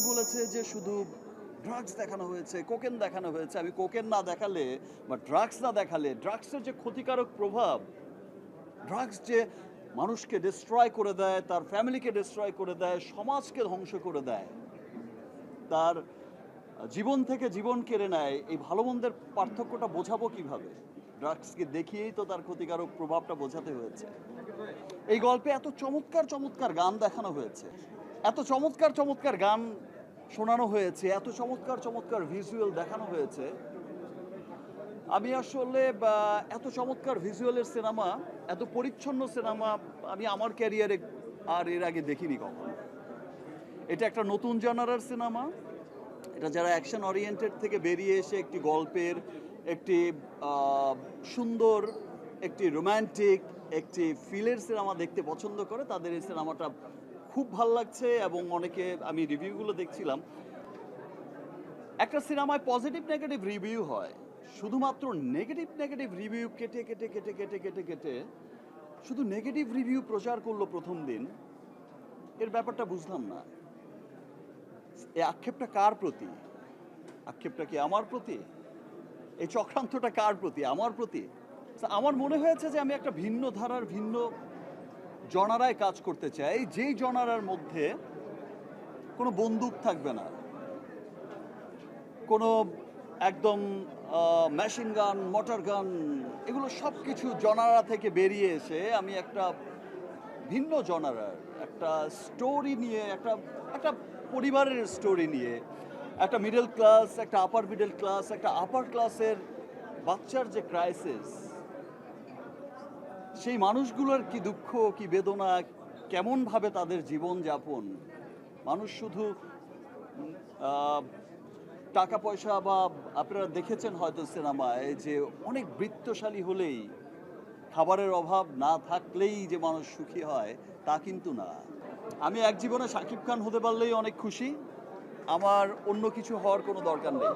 সবাই বলেছে যে শুধু ড্রাগস দেখানো হয়েছে, কোকেন দেখানো হয়েছে। আমি কোকেন না দেখালে বা ড্রাগস না দেখালে ড্রাগসের যে ক্ষতিকারক প্রভাব, ড্রাগস যে মানুষকে ডিস্ট্রয় করে দেয়, তার ফ্যামিলিকে ডিস্ট্রয় করে দেয়, সমাজকে ধ্বংস করে দেয়, তার জীবন থেকে জীবন কেড়ে নেয়, এই ভালো মন্দের পার্থক্যটা বোঝাবো কিভাবে? ড্রাগসকে দেখিয়েই তো তার ক্ষতিকারক প্রভাবটা বোঝাতে হয়েছে। এই গল্পে এত চমৎকার চমৎকার গান দেখানো হয়েছে, এত চমৎকার চমৎকার গান শোনানো হয়েছে, এত চমৎকার চমৎকার ভিজুয়াল দেখানো হয়েছে। আমি আসলে এত চমৎকার ভিজুয়ালের সিনেমা, এত পরিচ্ছন্ন সিনেমা আমি আমার ক্যারিয়ারে আর এর আগে দেখিনি কখনো। এটা একটা নতুন জনারার সিনেমা। এটা যারা অ্যাকশন ওরিয়েন্টেড থেকে বেরিয়ে এসে একটি গল্পের, একটি সুন্দর, একটি রোম্যান্টিক, একটি ফিলের সিনেমা দেখতে পছন্দ করে, তাদের এই সিনেমাটা খুব ভালো লাগছে। এবং অনেকে, আমি রিভিউগুলো দেখছিলাম, একটা সিনেমায় পজিটিভ নেগেটিভ রিভিউ হয়, শুধুমাত্র নেগেটিভ নেগেটিভ রিভিউ কেটে কেটে কেটে কেটে কেটে কেটে শুধু নেগেটিভ রিভিউ প্রচার করলো প্রথম দিন। এর ব্যাপারটা বুঝলাম না। এই আক্ষেপটা কার প্রতি? আক্ষেপটা কি আমার প্রতি? এই চক্রান্তটা কার প্রতি? আমার প্রতি? আমার মনে হয়েছে যে আমি একটা ভিন্ন ধারার, ভিন্ন জনারায় কাজ করতে চাই, যেই জনারার মধ্যে কোনো বন্দুক থাকবে না, কোনো একদম মেশিন গান, মোটর গান, এগুলো সব কিছু জনারা থেকে বেরিয়ে এসে আমি একটা ভিন্ন জনারার একটা স্টোরি নিয়ে, একটা একটা পরিবারের স্টোরি নিয়ে, একটা মিডল ক্লাস, একটা আপার মিডল ক্লাস, একটা আপার ক্লাসের বাচ্চার যে ক্রাইসিস, সেই মানুষগুলোর কি দুঃখ, কি বেদনা, কেমনভাবে তাদের জীবন যাপন। মানুষ শুধু আহ, টাকা পয়সা বা, আপনারা দেখেছেন হয়তো সিনেমায় যে অনেক বৃত্তশালী হলেই, খাবারের অভাব না থাকলেই যে মানুষ সুখী হয়, তা কিন্তু না। আমি এক জীবনে শাকিব খান হতে পারলেই অনেক খুশি। আমার অন্য কিছু হওয়ার কোনো দরকার নেই।